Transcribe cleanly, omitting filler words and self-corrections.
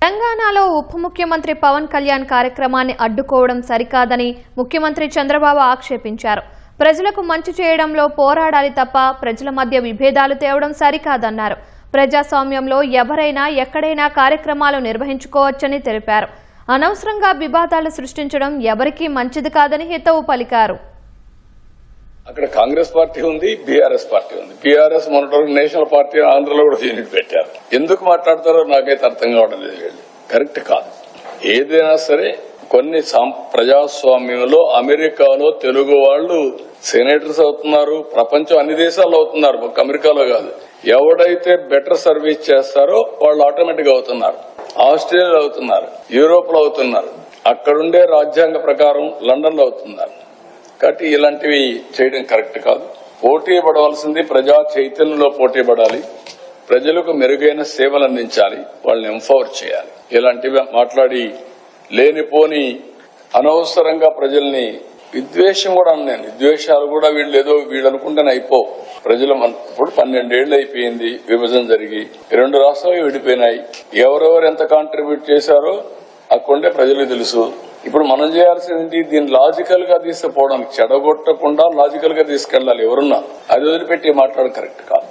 తెలంగాణలో ఉప ముఖ్యమంత్రి పవన్ కళ్యాణ్ కార్యక్రమాన్ని అడ్డుకోవడం సరికాదని ముఖ్యమంత్రి చంద్రబాబు ఆక్షేపించారు. ప్రజలకు మంచి చేయడంలో పోరాడాలి తప్ప ప్రజల మధ్య విభేదాలు తేవడం సరికాదన్నారు. ప్రజాస్వామ్యంలో ఎవరైనా ఎక్కడైనా కార్యక్రమాలు నిర్వహించుకోవచ్చని తెలిపారు. అనవసరంగా వివాదాలు సృష్టించడం ఎవరికీ మంచిది కాదని హితవు పలికారు. అక్కడ కాంగ్రెస్ పార్టీ ఉంది, బీఆర్ఎస్ పార్టీ ఉంది. బీఆర్ఎస్ మొన్నటి నేషనల్ పార్టీ ఆంధ్రలో కూడా యూనిట్ పెట్టారు. ఎందుకు మాట్లాడతారో నాకైతే అర్థం కావడం లేదు. కరెక్ట్ కాదు. ఏదైనా సరే కొన్ని ప్రజాస్వామ్యంలో అమెరికాలో తెలుగు వాళ్ళు సెనేటర్స్ అవుతున్నారు, ప్రపంచం అన్ని దేశాల్లో అవుతున్నారు, ఒక అమెరికాలో కాదు. ఎవడైతే బెటర్ సర్వీస్ చేస్తారో వాళ్ళు ఆటోమేటిక్ అవుతున్నారు. ఆస్ట్రేలియాలో అవుతున్నారు, యూరోప్ లో అవుతున్నారు, అక్కడుండే రాజ్యాంగ ప్రకారం లండన్ లో అవుతున్నారు. కాబట్టి ఇలాంటివి చేయడం కరెక్ట్ కాదు. పోటీ పడవలసింది ప్రజా చైతన్యంలో పోటీ పడాలి. ప్రజలకు మెరుగైన సేవలు అందించాలి, వాళ్ళని ఎంపవర్ చేయాలి. ఇలాంటివి మాట్లాడి లేనిపోని అనవసరంగా ప్రజల్ని విద్వేషం కూడా అన్నాను. విద్వేషాలు కూడా వీళ్ళు అనుకుంటేనే అయిపోవు. ప్రజలు ఇప్పుడు 12 ఏళ్లు అయిపోయింది విభజన జరిగి, 2 రాష్ట్రాలు విడిపోయినాయి. ఎవరెవరు ఎంత కాంట్రిబ్యూట్ చేశారో అక్కడే ప్రజలకు తెలుసు. ఇప్పుడు మనం చేయాల్సింది దీన్ని లాజికల్ గా తీసుకుపోవడానికి, చెడగొట్టకుండా లాజికల్ గా తీసుకెళ్లాలి. ఎవరున్నా అది వదిలిపెట్టి మాట్లాడడం కరెక్ట్ కాదు.